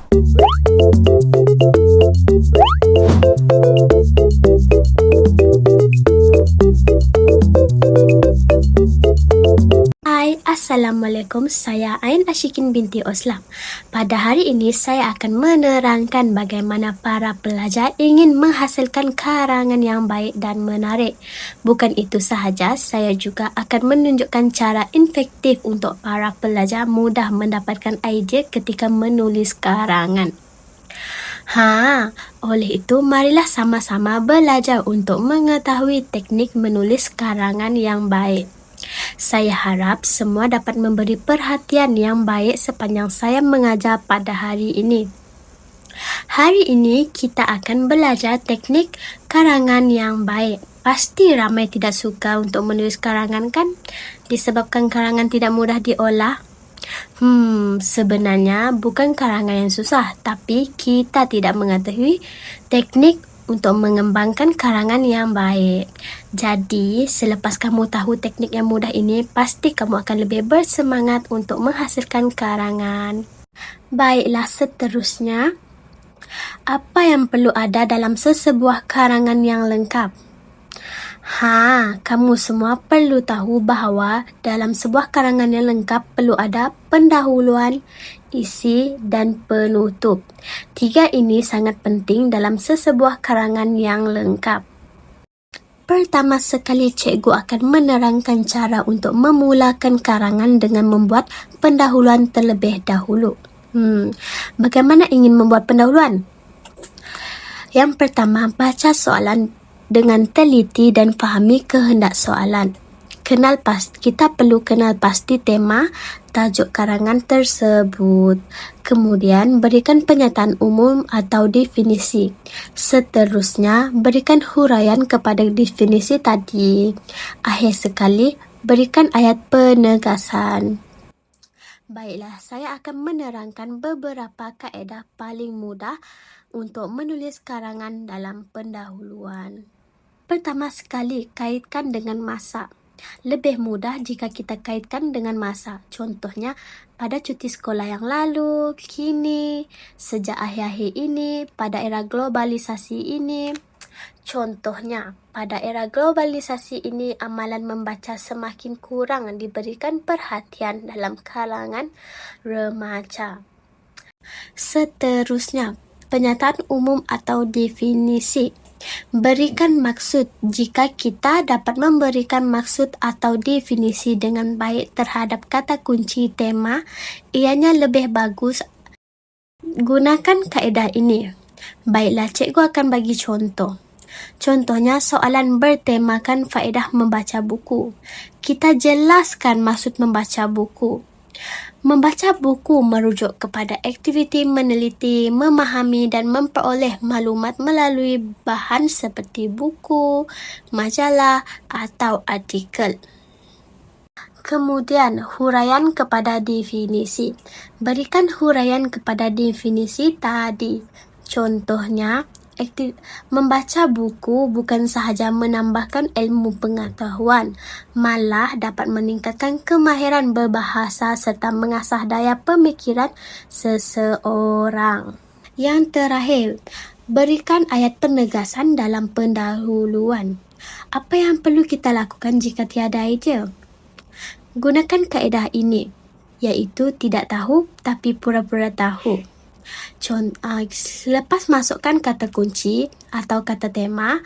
Hai, Assalamualaikum. Saya Ain Ashikin binti Oslam. Pada hari ini saya akan menerangkan bagaimana para pelajar ingin menghasilkan karangan yang baik dan menarik. Bukan itu sahaja, saya juga akan menunjukkan cara efektif untuk para pelajar mudah mendapatkan idea ketika menulis karangan. Oleh itu marilah sama-sama belajar untuk mengetahui teknik menulis karangan yang baik. Saya harap semua dapat memberi perhatian yang baik sepanjang saya mengajar pada hari ini. Hari ini kita akan belajar teknik karangan yang baik. Pasti ramai tidak suka untuk menulis karangan kan? Disebabkan karangan tidak mudah diolah. Sebenarnya bukan karangan yang susah, tapi kita tidak mengetahui teknik untuk mengembangkan karangan yang baik. Jadi, selepas kamu tahu teknik yang mudah ini, pasti kamu akan lebih bersemangat untuk menghasilkan karangan. Baiklah, seterusnya, apa yang perlu ada dalam sesebuah karangan yang lengkap? Kamu semua perlu tahu bahawa dalam sebuah karangan yang lengkap perlu ada pendahuluan, isi dan penutup. Tiga ini sangat penting dalam sesebuah karangan yang lengkap. Pertama sekali, cikgu akan menerangkan cara untuk memulakan karangan dengan membuat pendahuluan terlebih dahulu. Bagaimana ingin membuat pendahuluan? Yang pertama, baca soalan dengan teliti dan fahami kehendak soalan. Kita perlu kenal pasti tema tajuk karangan tersebut. Kemudian, berikan pernyataan umum atau definisi. Seterusnya, berikan huraian kepada definisi tadi. Akhir sekali, berikan ayat penegasan. Baiklah, saya akan menerangkan beberapa kaedah paling mudah untuk menulis karangan dalam pendahuluan. Pertama sekali, kaitkan dengan masa. Lebih mudah jika kita kaitkan dengan masa. Contohnya, pada cuti sekolah yang lalu, kini, sejak akhir-akhir ini, pada era globalisasi ini. Contohnya, pada era globalisasi ini, amalan membaca semakin kurang diberikan perhatian dalam kalangan remaja. Seterusnya, pernyataan umum atau definisi. Berikan maksud. Jika kita dapat memberikan maksud atau definisi dengan baik terhadap kata kunci tema, ianya lebih bagus. Gunakan kaedah ini. Baiklah, cikgu akan bagi contoh. Contohnya, soalan bertemakan faedah membaca buku. Kita jelaskan maksud membaca buku. Membaca buku merujuk kepada aktiviti meneliti, memahami dan memperoleh maklumat melalui bahan seperti buku, majalah atau artikel. Kemudian, huraian kepada definisi. Berikan huraian kepada definisi tadi. Contohnya, membaca buku bukan sahaja menambahkan ilmu pengetahuan, malah dapat meningkatkan kemahiran berbahasa serta mengasah daya pemikiran seseorang. Yang terakhir, berikan ayat penegasan dalam pendahuluan. Apa yang perlu kita lakukan jika tiada idea? Gunakan kaedah ini, iaitu tidak tahu tapi pura-pura tahu. Selepas masukkan kata kunci atau kata tema,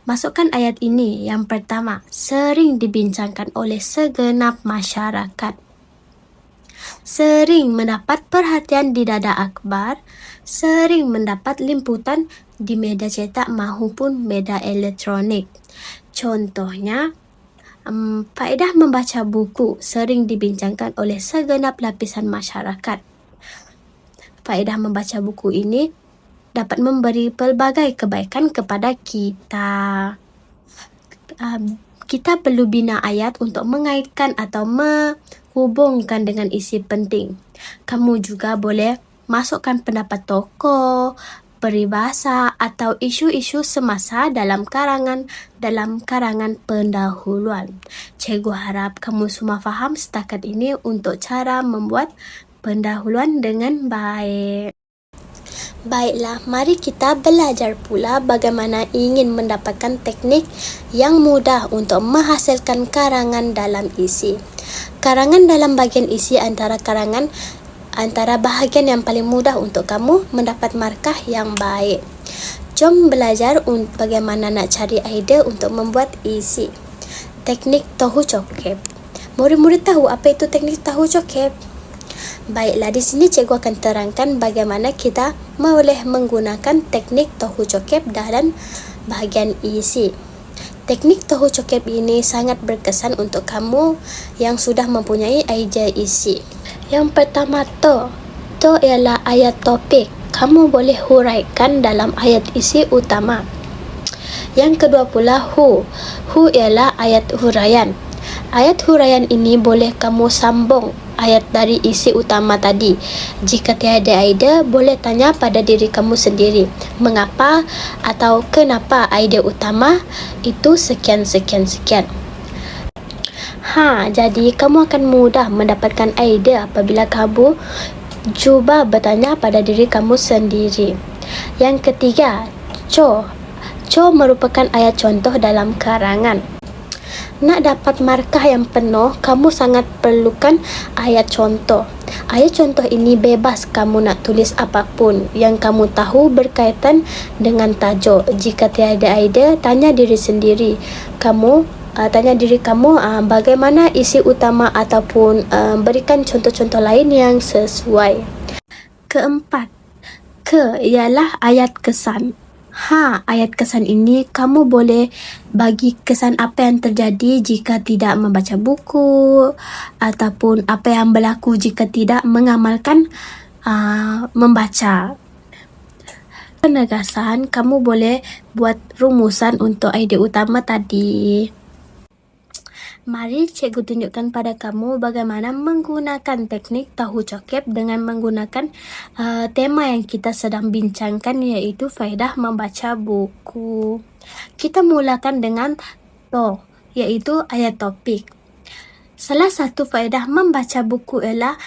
masukkan ayat ini. Yang pertama, sering dibincangkan oleh segenap masyarakat. Sering mendapat perhatian di dada akhbar, sering mendapat liputan di media cetak maupun media elektronik. Contohnya, faedah membaca buku sering dibincangkan oleh segenap lapisan masyarakat. Faedah membaca buku ini dapat memberi pelbagai kebaikan kepada kita. Kita perlu bina ayat untuk mengaitkan atau menghubungkan dengan isi penting. Kamu juga boleh masukkan pendapat tokoh, peribahasa atau isu-isu semasa dalam karangan pendahuluan. Cikgu harap kamu semua faham setakat ini untuk cara membuat pendahuluan dengan baik. Baiklah, mari kita belajar pula bagaimana ingin mendapatkan teknik yang mudah untuk menghasilkan karangan dalam isi. Karangan dalam bahagian isi antara bahagian yang paling mudah untuk kamu mendapat markah yang baik. Jom belajar bagaimana nak cari idea untuk membuat isi. Teknik tahu cokep. Murid-murid tahu apa itu teknik tahu cokep? Baiklah, di sini cikgu akan terangkan bagaimana kita boleh menggunakan teknik tahu cokep dalam bahagian isi. Teknik tahu cokep ini sangat berkesan untuk kamu yang sudah mempunyai idea isi. Yang pertama, to ialah ayat topik. Kamu boleh huraikan dalam ayat isi utama. Yang kedua pula, hu ialah ayat huraian. Ayat huraian ini boleh kamu sambung ayat dari isi utama tadi. Jika tiada idea, boleh tanya pada diri kamu sendiri, mengapa atau kenapa idea utama itu sekian. Jadi kamu akan mudah mendapatkan idea apabila kamu cuba bertanya pada diri kamu sendiri. Yang ketiga, co merupakan ayat contoh dalam karangan. Nak dapat markah yang penuh, kamu sangat perlukan ayat contoh. Ayat contoh ini bebas kamu nak tulis apapun yang kamu tahu berkaitan dengan tajuk. Jika tiada idea, tanya diri sendiri. Tanya diri kamu bagaimana isi utama ataupun berikan contoh-contoh lain yang sesuai. Keempat, ialah ayat kesan. Ayat kesan ini kamu boleh bagi kesan apa yang terjadi jika tidak membaca buku ataupun apa yang berlaku jika tidak mengamalkan membaca. Penegasan, kamu boleh buat rumusan untuk idea utama tadi. Mari cikgu tunjukkan pada kamu bagaimana menggunakan teknik tahu cokep dengan menggunakan tema yang kita sedang bincangkan, iaitu faedah membaca buku. Kita mulakan dengan iaitu ayat topik. Salah satu faedah membaca buku ialah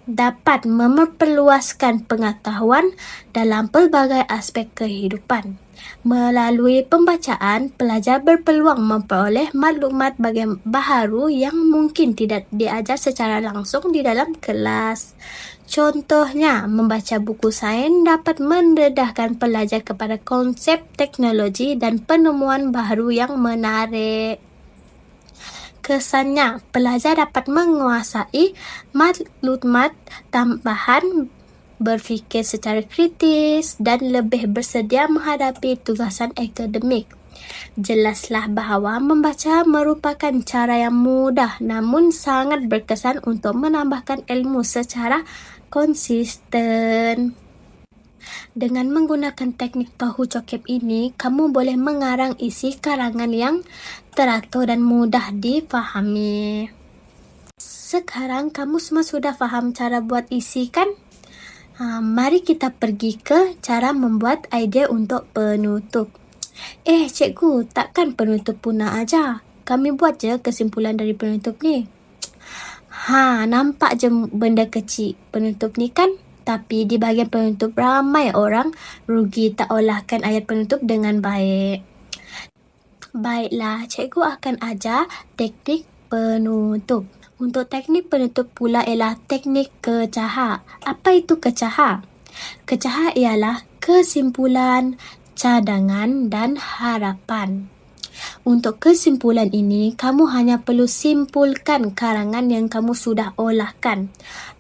dapat memperluaskan pengetahuan dalam pelbagai aspek kehidupan. Melalui pembacaan, pelajar berpeluang memperoleh maklumat baharu yang mungkin tidak diajar secara langsung di dalam kelas. Contohnya, membaca buku sains dapat mendedahkan pelajar kepada konsep teknologi dan penemuan baharu yang menarik. Kesannya, pelajar dapat menguasai maklumat tambahan, berfikir secara kritis dan lebih bersedia menghadapi tugasan akademik. Jelaslah bahawa membaca merupakan cara yang mudah namun sangat berkesan untuk menambahkan ilmu secara konsisten. Dengan menggunakan teknik tahu cokep ini, kamu boleh mengarang isi karangan yang teratur dan mudah difahami. Sekarang kamu semua sudah faham cara buat isi, kan? Mari kita pergi ke cara membuat idea untuk penutup. Cikgu, takkan penutup punah aja. Kami buat je kesimpulan dari penutup ni. Nampak je benda kecil penutup ni, kan? Tapi di bahagian penutup ramai orang rugi tak olahkan ayat penutup dengan baik. Baiklah, cikgu akan ajar teknik penutup. Untuk teknik penutup pula ialah teknik kecahah. Apa itu kecahah? Kecahah ialah kesimpulan, cadangan dan harapan. Untuk kesimpulan ini, kamu hanya perlu simpulkan karangan yang kamu sudah olahkan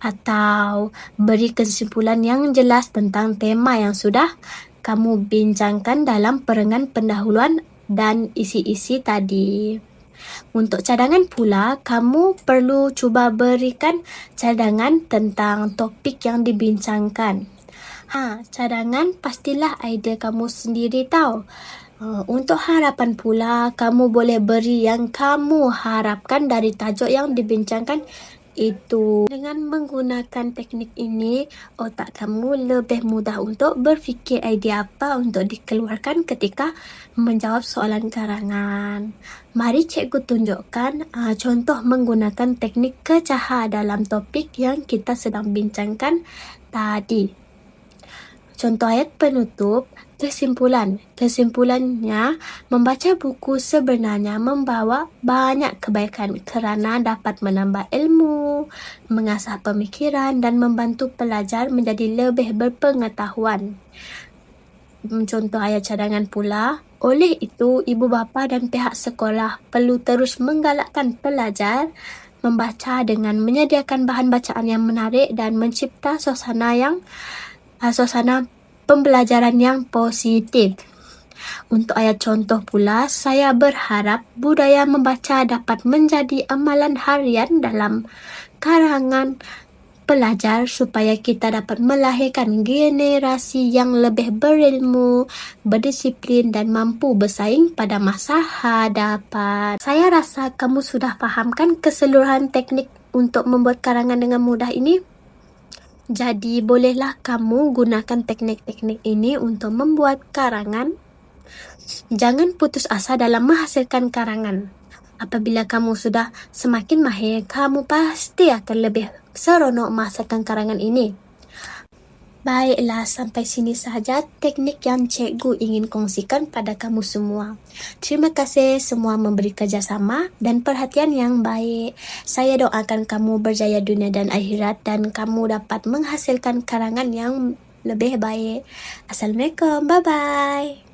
atau beri kesimpulan yang jelas tentang tema yang sudah kamu bincangkan dalam perengan pendahuluan dan isi-isi tadi. Untuk cadangan pula, kamu perlu cuba berikan cadangan tentang topik yang dibincangkan. Cadangan pastilah idea kamu sendiri tahu. Untuk harapan pula, kamu boleh beri yang kamu harapkan dari tajuk yang dibincangkan itu. Dengan menggunakan teknik ini, otak kamu lebih mudah untuk berfikir idea apa untuk dikeluarkan ketika menjawab soalan karangan. Mari cikgu tunjukkan contoh menggunakan teknik kecahah dalam topik yang kita sedang bincangkan tadi. Contoh ayat penutup, kesimpulan. Kesimpulannya, membaca buku sebenarnya membawa banyak kebaikan kerana dapat menambah ilmu, mengasah pemikiran dan membantu pelajar menjadi lebih berpengetahuan. Contoh ayat cadangan pula, oleh itu ibu bapa dan pihak sekolah perlu terus menggalakkan pelajar membaca dengan menyediakan bahan bacaan yang menarik dan mencipta suasana pembelajaran yang positif. Untuk ayat contoh pula, saya berharap budaya membaca dapat menjadi amalan harian dalam kalangan pelajar supaya kita dapat melahirkan generasi yang lebih berilmu, berdisiplin dan mampu bersaing pada masa hadapan. Saya rasa kamu sudah fahamkan keseluruhan teknik untuk membuat karangan dengan mudah ini. Jadi, bolehlah kamu gunakan teknik-teknik ini untuk membuat karangan. Jangan putus asa dalam menghasilkan karangan. Apabila kamu sudah semakin mahir, kamu pasti akan lebih seronok menghasilkan karangan ini. Baiklah, sampai sini sahaja teknik yang cikgu ingin kongsikan pada kamu semua. Terima kasih semua memberi kerjasama dan perhatian yang baik. Saya doakan kamu berjaya dunia dan akhirat dan kamu dapat menghasilkan karangan yang lebih baik. Assalamualaikum, bye-bye.